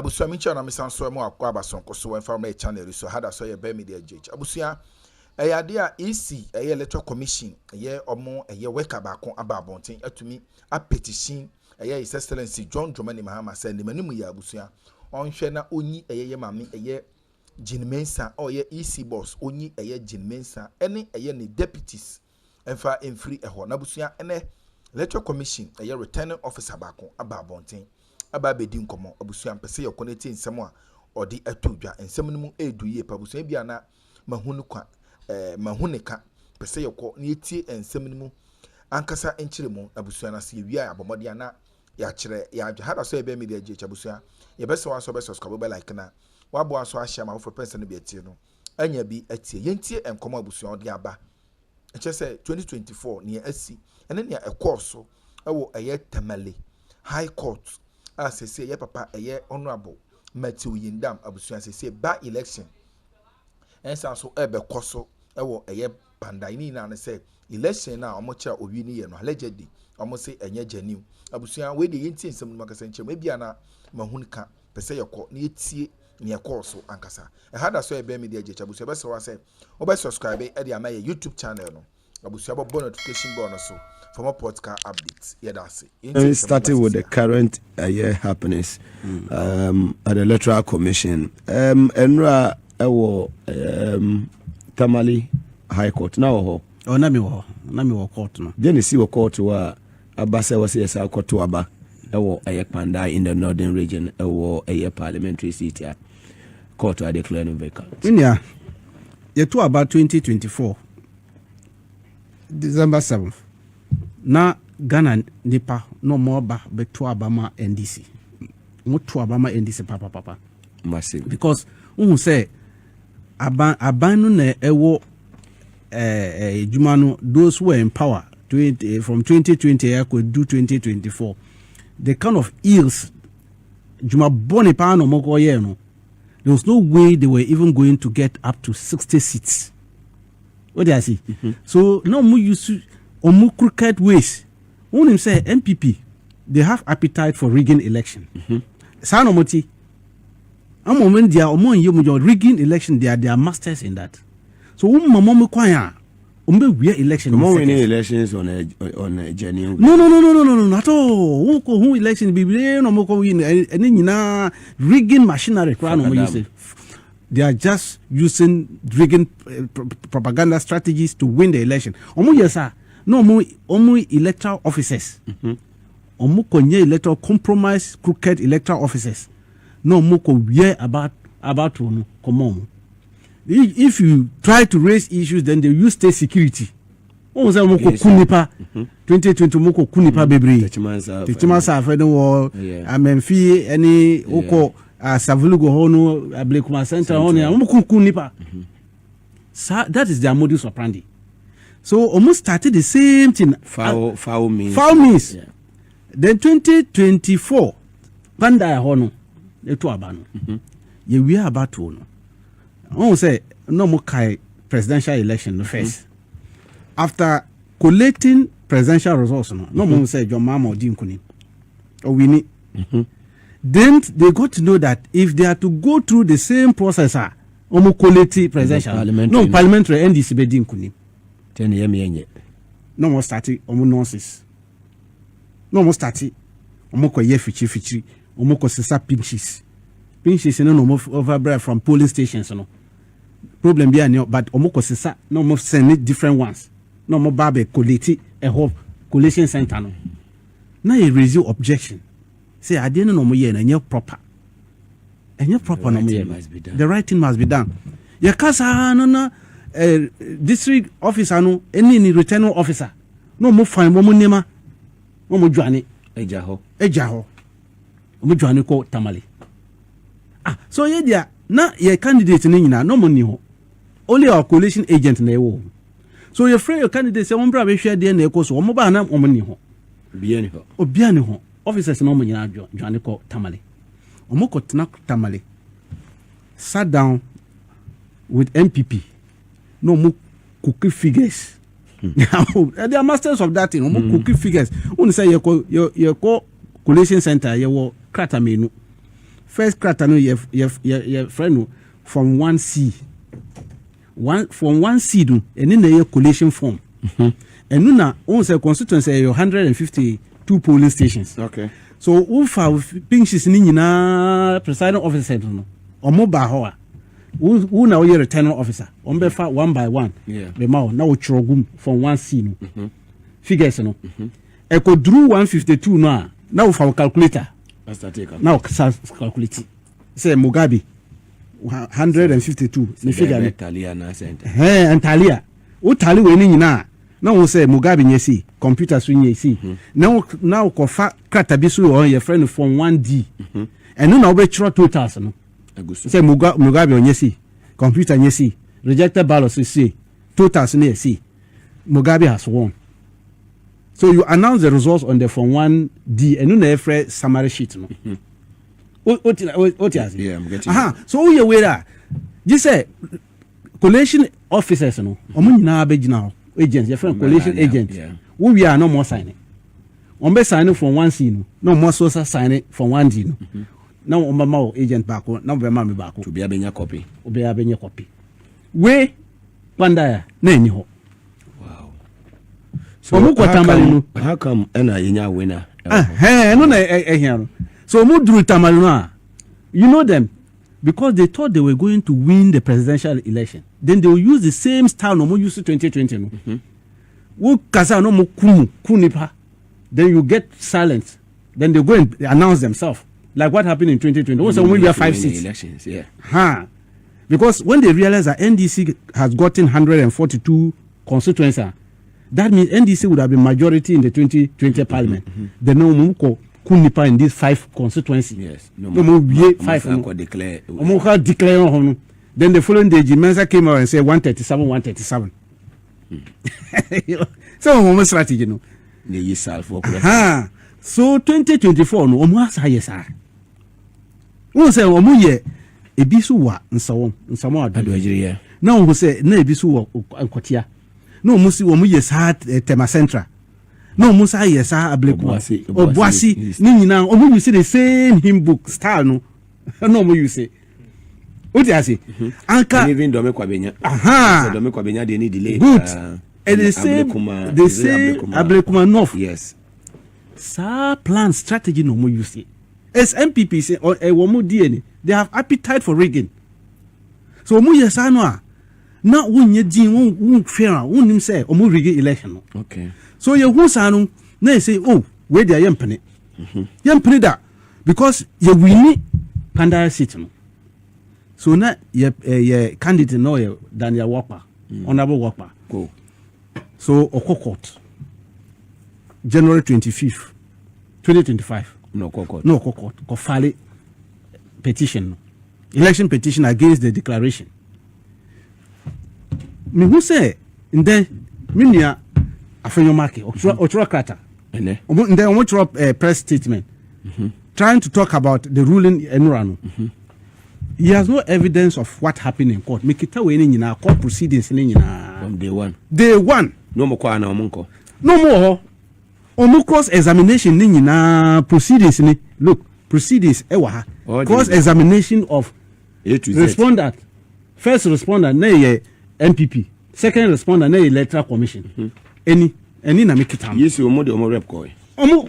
abusia mi chana mi san so mo akwa abasonko so environment channel so hada so ye be media judge abusia ade a EC electoral commission omo worker ba kon ababonten atumi a petition His Excellency John Dramani Mahama say ni manimu ya abusia onhwe na onyi mame Jinmensa or EC boss onyi Jinmensa ene ni deputies enfa enfree eho na abusia ene electoral commission returning officer ba kon ababonten aba bedi nkomo abusia mpese ye connecting nsem a odi atodwa nsem no mu eduye pa abusia bia na mahunu kwa mahunika pese ye ko na etie nsem no mu ankasa enchire mu abusia na se wi a abomode na ya kire ya hada so ebe media je abusia ye bese wa so be subscribe be like na wa bo aso ahia ma for person be etie no anya bi etie yentie enkomo abusia odi aba eche se 2024 ne asi ene ne ekoso ewo Tamale High Court asese ye papa honorable Matthew Yindam abusuan sese ba election ensa so ebe koso ewo pandai na say election na omo cha owi ni ye no allegedly omo say enye genuine abusuan we de yenti nsem no makasa nche bia na mahunka pese ye ko na etie ne ekoso ankasa hada so ebe media je abusuan be so wa say obe subscribe e de ama ye YouTube channel no abusuan bo notification bell no so for more podcast updates. Yeah, that's it. And starting with the current happenings at the Electoral Commission. Enra Tamale High Court now. Oh, nami wo court no. Then see court wa abase was yes court to aba ewo Panda in the northern region ewo parliamentary seat ya court are declaring vacant. Inya ye to about 2024 December 7th. Na Ghana nipa no more ba beto abama NDC. Mo to abama NDC papa. Massive. Because who say abanu na ewo jumano those who were in power from 2020 could do 2024. The kind of ills juma boni pa no moko ye no. There was no way they were even going to get up to 60 seats. What do I see? So no more used to omu crooked ways. When him say MPP, they have appetite for rigging election. Sano moti. Am moment they are rigging election. They are masters in that. So mamomu kwaya we election. More any elections on a genuine. No. At all. Who election be no more win any rigging machinery. They are just using rigging propaganda strategies to win the election. No more electoral officers. Omu konye electoral compromise crooked electoral officers. No more about one. Come on. If you try to raise issues, then they use state security. Oh, say moko kunipa 2020 moko kunipa bebre. Techimansa afedo wo amemfi any oko Savulugo hono Ablekuma Center hono moko kunipa. That is their modus operandi. So almost started the same thing. Foul means. Yeah. Then 2024, Panda hono, eto abano. Ye we are about to no. I say no more presidential election first. After collating presidential results, no more say John Mama or Jim Kuni or Winnie. Then they got to know that if they are to go through the same process, omo collate presidential, parliamentary NDC be Jim Kuni. 10 years. No more starting omo nonsense. No more starting omo ko ye fichi omo ko sesa pinches no more overbread from polling stations no. Problem be any but omo ko sesa no more send different ones. No more babe collate a whole collation center no. Now you raise your objection. Say I didn't know ye na proper. And you proper no more. The right thing must be done. Ya kasa no district officer no any returning officer no mo fine mo nema mo dwane eja ho mo dwane ko Tamale so ye dia na ye candidate ni nyina no mo ni ho only our coalition agent na ewo so you free your candidate say mo bra be hwe de na eko so mo ba na mo ni ho obia ni ho officers no mo nyina dwane ko Tamale mo ko tena Tamale sat down with MPP no more cookie figures. They are masters of that thing. No more cookie figures. When say you call collation center, you will crater menu. first crata no your friend from 1C. From 1C do and then the collation form. And now on the constituency 152 polling stations. Okay. So ufa pinches ni na presiding officer no. Omo ba ho a. Who now your returning officer. Ombefa one by one. Yeah. The mao na ochirogum from 1C no. Figures no. E ko drew 152 no. Now for calculator. Now calculate. Say Mugabe 152. The figure. Talia na center. And Talia. O tali we ni na. Now we say Mugabe nyesi, computer so nyesi. Now ko fa krata bi so on your friend from 1D. And no na we try totals no. Say Mugabe nyesi, computer nyesi, rejected ballots say totals nyesi. Mugabe has won. So you announce the results on the from 1D and no na every summary sheet no. What yeah, I'm getting. So you where just say collation officers no. Omo nyina abegina agents, your friend collation agents. Yeah. We are no more signing. On be signing from 1C no more social signing from 1D no. Now on my agent back now be ma me back To be a benya copy. Obe abenya copy. We pandaya na enyi ho. Wow. So how come ena yenya winner? No na ehia. So mu duru tamale no. You know them because they thought they were going to win the presidential election. Then they will use the same style no more use 2020 no. Wo kasa no mo kunipa. Then you get silence. Then they go and announce themselves. Like what happened in 2020. Also when we have 5 seats. Elections, yeah. Because when they realize that NDC has gotten 142 constituencies, that means NDC would have been majority in the 2020 parliament. They no more kunipa in these 5 constituencies. Yes. No more 5 declare. Declare. Then the following day, Jimenza came out and said 137. So we strategy no. So 2024 no omo asa yesa. Won say omo ye ebisu wa nsamo adwajiri. Na won say na ebisu wa ankotia. Na omo si omo ye sa tema central. Na omo sa yesa ablekuma. Obuasi ni nyina omo use the same hymn book style no. No omo use. What you say? Anka even do me kwabenya. Do me kwabenya dey need delay. Good. And the same ablekuma north. Yes. Sa plan strategy no more use. As MPP say or womo DNA, they have appetite for rigging. So mu yesa no a na wonye din won fair won nim say omo rigging election no. Okay. So you who sa no na say oh where they yempene. Yempene da because you win Pandara seat no. So na ye candidate no ye Daniel Walker, Honorable Walker. Go. So Okokot January 25th 2025 no court ko file petition election petition against the declaration me who say then minia afenyo market otro krata then otro press statement trying to talk about the ruling enurano. He has no evidence of what happened in court. Mikita we ni nyina court proceedings ni nyina from day one. No mo kwa na omunko. No more. Omu cross examination ni nyina proceedings ni. Look, proceedings ewa ha. Cross examination of A to Z. Respondent. First respondent na ye MPP. Second respondent na electoral commission. Any na mikita. Yes, omo de omo rep ko. Omu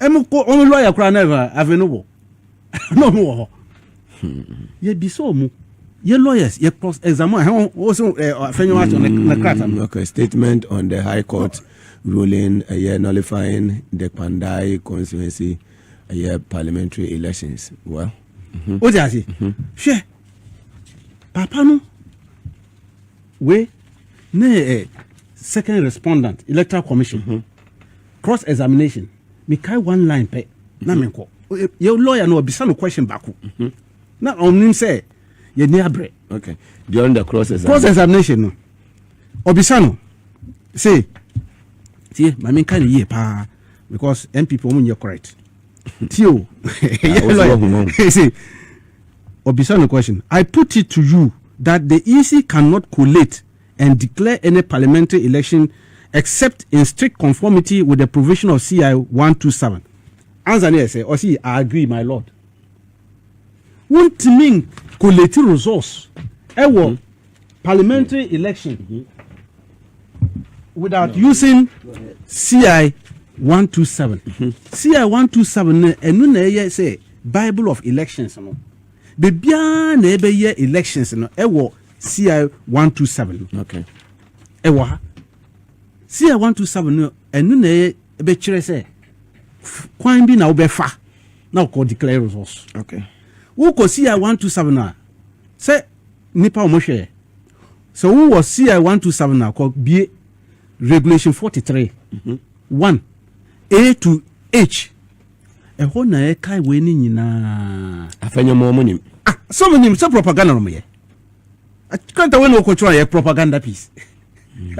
omu lawyer kra never avenobo. No more. Ye biso mu ye lawyers ye cross examine also okay, statement on the High Court ruling nullifying the Pandai Constituency parliamentary elections. Well, what you say? She papa no we ne second respondent electoral commission cross examination me kai one line pe na me ko ye lawyer no bisa no question back. Na on say ye near bread. Okay. During the cross examination no. Obisano say see my main kind of pa because MPP woman you correct. Tio. Say Obisano question. I put it to you that the EC cannot collate and declare any parliamentary election except in strict conformity with the provision of CI 127. Answer say, or see, I agree, my lord. won't mean collect resource. Parliamentary election without using CI 127. CI 127 and no say Bible of elections no. Be bia na ebe ye elections no CI 127. Okay. CI 127 no enu na ebe kire say kwan bi na obefa na ko declare results. Okay. Who ko CI 127 na say nipa omohwe. So who was CI 127 na ko be regulation 43 1 A to H. E ho na e kai we ni nyina afanya mo monim. So many propaganda no me. I can't when we control your propaganda piece.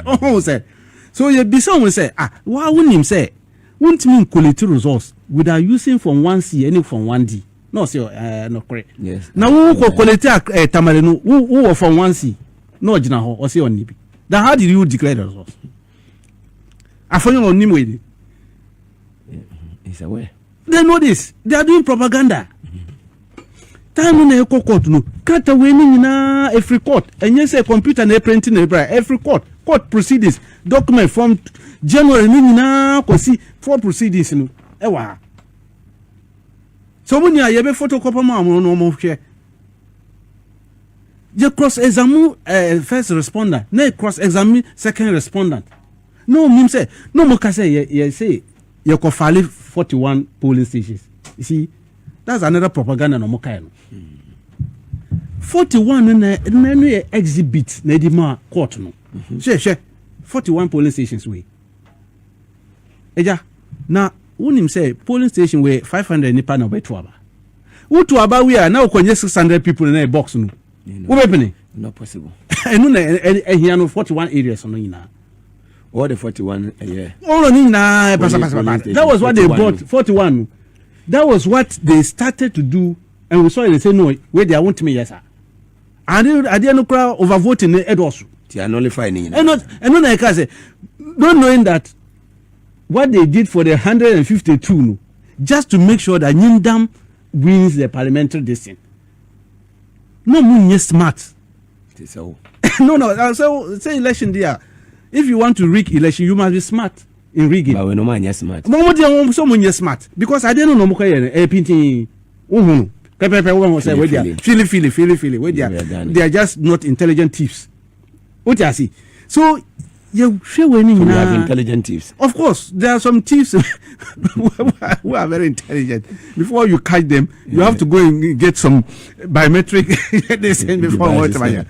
Oh, say. So you be someone say, why wouldn't him say, won't mean quality resource without using from 1C any from 1D? No, sir, no correct. Yes. Now who quality tamarino who from 1C? No, Jina or say on Nibi. Then how did you declare the resource? I found you on Nimway. He's aware. They know this. They are doing propaganda. Time na eko court no kata we ni na every court enye say computer na printing na every court proceedings document from January ni na kosi for proceedings no ewa so when you be photocopy ma no mo hwe je cross examine first responder na cross examine second respondent no mean say no mo ka say ye say you ko file 41 polling stations. You see, that's another propaganda no mo kai no. 41 na exhibit na di ma court no. She 41 polling stations we. Eja na unim say polling station we 500 nipa na obeto aba. Utu aba we na okonye 600 people na box no. Wo bepene? Not possible. Enu na ehia no 41 areas no nyina. All the 41 yeah. All nyina that was what 41. They brought 41. That was what they started to do, and we saw it. They say no, where they want me, yes, sir. And I didn't crowd overvoting it also. They are nullifying. And not I can say, not knowing that what they did for the 152, just to make sure that Nindam wins the parliamentary district. No moon smart. So no. So say election there. If you want to rig election, you must be smart. In rigging. But we no man yes smart. Someone yes smart because I didn't know mo kay painting pepe one say we there feel we they are just not intelligent thieves. What you see? So you share we ni na have intelligent thieves. Of course, there are some thieves who are very intelligent. Before you catch them, you have to go and get some biometric they send before whatever.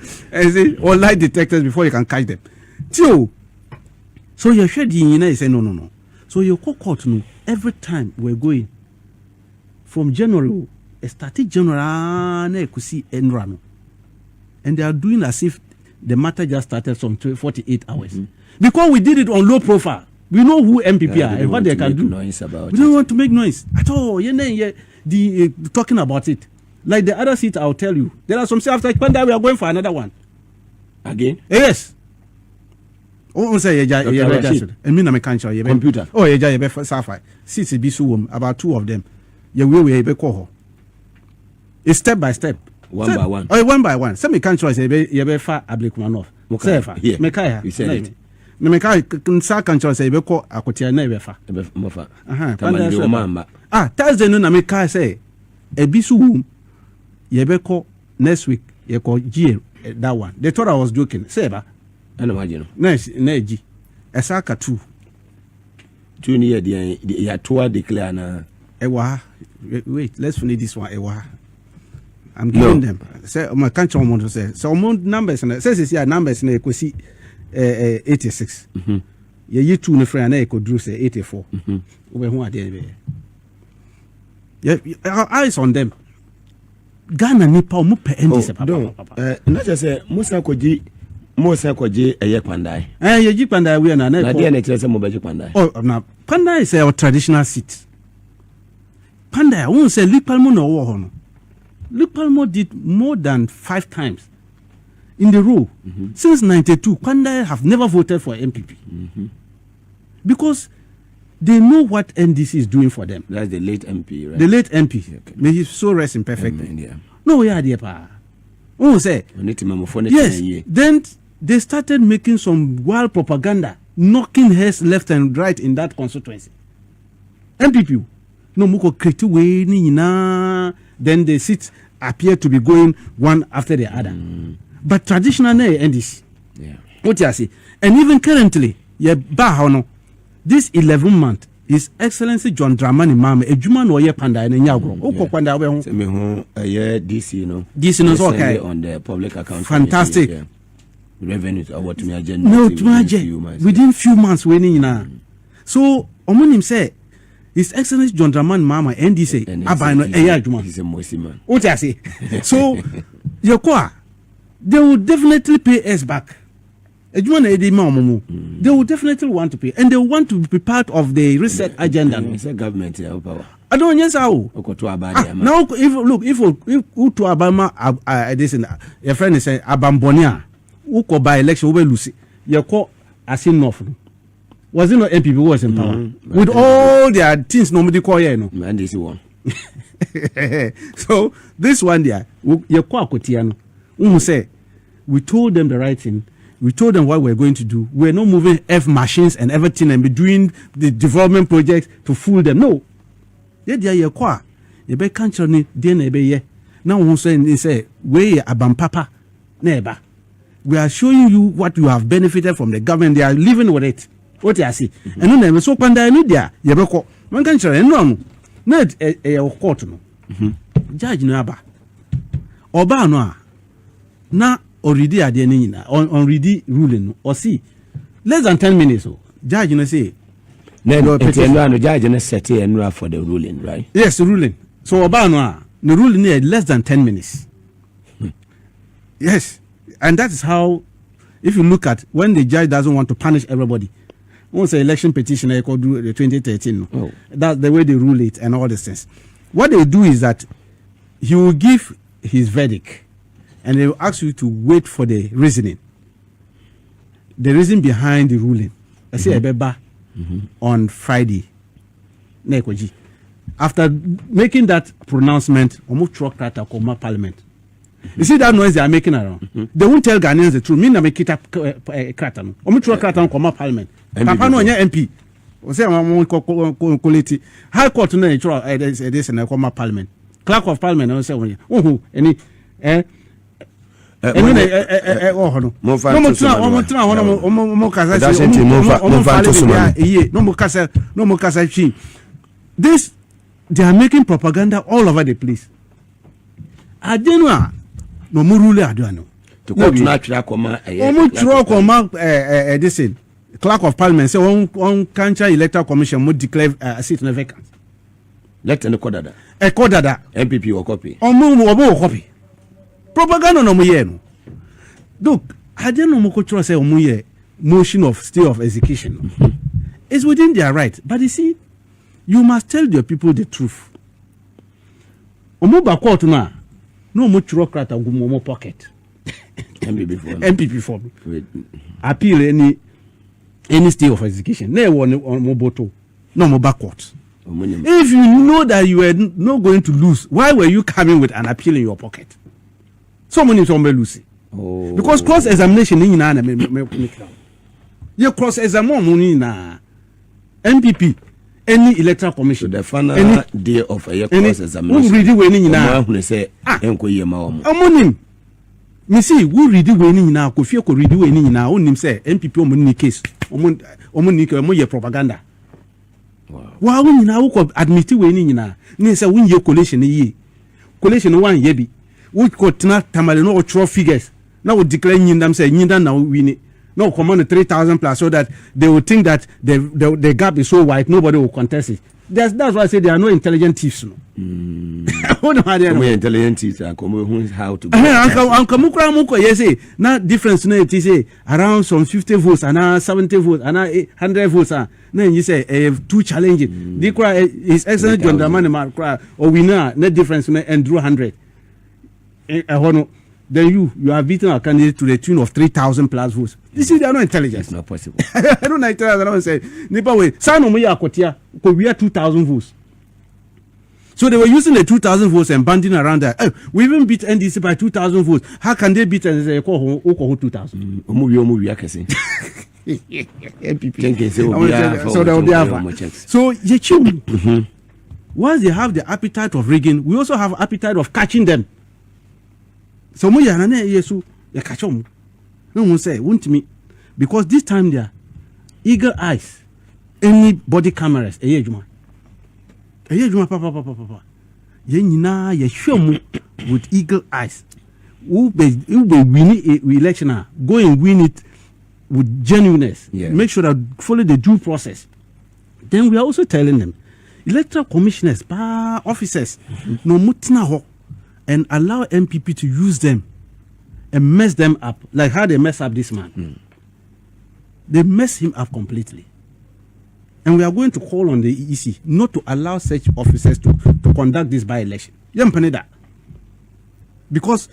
Or lie detectors before you can catch them. So you said you say no. So you court no every time we're going from January, started January na kusi enrano, and they are doing as if the matter just started some 48 hours because we did it on low profile. We know who MPP are and what they can do. We don't want to make noise at all. Talking about it like the other seat. I'll tell you there are some say after Panda we are going for another one again. Yes. Oh, say and me na me can't computer. Oh, you sapphire. Seats be so about 2 of them. You will be call. It's step by step. One by one. Oh, one by one. Some can't choice you be far ablik one off. Yeah. Mekaya. You said it. No Mekaya can can't choice you be call akotia never far. Mofa. Thursday no na Mekaya say a bisu you be call next week you call G that one. They thought I was joking. Say ba. I know imagine. Nice, Neji. Esaka 2 near the Yatua declare na. Ewa. Wait, let's finish this one. Ewa. I'm giving them. Say my country on say. So numbers and says here numbers na ekosi 86. Ye 2 ne friend na ekodru say 84. We who are there. Yeah, our eyes on them. Ghana nipa mu pe endi se papa. Not just say Musa Koji Mosa kwaje eye Pandai. Ye ji Pandai we na na dey na kire say mo beji Pandai. Oh, na Pandai is our traditional seat. Pandai won say Luke Palmo no wo ho no. Luke Palmo did more than 5 times in the row. Since 92, Pandai have never voted for MPP. Because they know what NDC is doing for them. That's the late MP, right? The late MP. Okay. May he so rest in perfect. Yeah. No, yeah, dear pa. Oh, say. Yes. Then they started making some wild propaganda, knocking heads left and right in that constituency. MPP. No, muko create way ni na. Then the seats appear to be going one after the other. But traditionally, NDC. Yeah. What you say? And even currently, this 11 month, His Excellency John Dramani Mama, a Juman or ye panda and Yagro. Oh, panda, DC, no. DC no okay. On the public account. Fantastic. Revenues or what me agenda. No, within few months, winning now. So, Omonim say, His Excellency John Dramani Mama, NDC, Abano, Juma. He's a moisty man. What I say? So, Yokwa, they will definitely pay us back. They will definitely want to pay, and they want to be part of the reset agenda. It's a government power. I don't yes how. Now, if to Obama, this your friend is saying Abambonia, who could by election over Lucy, you call as enough. Was it not MPP who was in power with all their things nobody call you? Man, this one. So this one there, you call Kotiano, who say we told them the right thing. We told them what we're going to do. We're not moving F machines and everything and be doing the development projects to fool them. No. They are kwa. You be country ni dey na be ye. Now we say we abam papa neighbor. We are showing you what you have benefited from the government. They are living with it. What you see. And no so panda ni dia ye be ko. Man country no. Na court no. Judge no aba. Oba no na already at the end already ruling or see less than 10 minutes. So judge you know say no judge you set and for the ruling, right? Yes, ruling. So Obama the ruling is less than 10 minutes. Yes, and that is how, if you look at when the judge doesn't want to punish everybody, once the election petition they could do the 2013. That's the way they rule it and all these things. What they do is that he will give his verdict. And they will ask you to wait for the reasoning. The reason behind the ruling. I say on Friday. After making that pronouncement, Parliament. You see that noise they are making around? They won't tell Ghanaians the truth. Me na make it up Kratan. Parliament. Papa no MP. Say High Court no this and Parliament. Clerk of Parliament say any this they are making propaganda all over the place. I don't know. No murule aduano. To go to this Clerk of Parliament say on country electoral commission would declare a seat vacant. Let the codada. A codada MPP or copy. Or copy. Propaganda no muye no. Look, I don't know mukochura say muye motion of stay of execution. It's within their right, but you see, you must tell your people the truth. Omuba court na no muchuro krata gumo pocket. MPP for me. Appeal any stay of execution. Ne one moboto. No moba court. If you know that you were not going to lose, why were you coming with an appeal in your pocket? Someone is on Lucy. Because cross examination in you cross examine na MPP any electoral commission. So the final day of a cross examination. Who read the winning now? Who say enkoye ma omo. Omonim. Me see who read the winning now? Kofi ko read the winning now. Onim say MPP omoni case. Omoni ke omo ye propaganda. Wa won nyina wo ko admit winning nyina. Ne say won ye collation ye. Collation one ye bi. We could not tamale no true figures. Now we declare them say now we no command 3,000 plus so that they will think that the gap is so wide nobody will contest it. That's why I say there are no intelligent thieves. No. Intelligent thieves are how to. Uncle Mukra yes now difference no it say around some 50 votes and 70 votes and 100 votes. Then you say too challenging. The cry is excellent John Dramani cry or winner no difference and drew 100. Then you have beaten our candidate to the tune of 3,000 plus votes. This is they are not intelligent. It's not possible. I don't know. I don't say. Nipa way. Sano mo ya kotia. We are 2,000 votes. So they were using the 2,000 votes and banding around that. Oh, we even beat NDC by 2,000 votes. How can they beat NDC? 2,000. So they will be over. So once they have the appetite of rigging, we also have appetite of catching them. So we are yesu ya catch them. No one say won't me because this time they are eagle eyes. Any body cameras. Papa. Ye nyina ye show mu with eagle eyes. Who be winning a election go and win it with genuineness. Yeah. Make sure that follow the due process. Then we are also telling them, electoral commissioners, officers, no mutina ho, and allow MPP to use them and mess them up like how they mess up this man. They mess him up completely. And we are going to call on the EC not to allow such officers to conduct this by-election. Because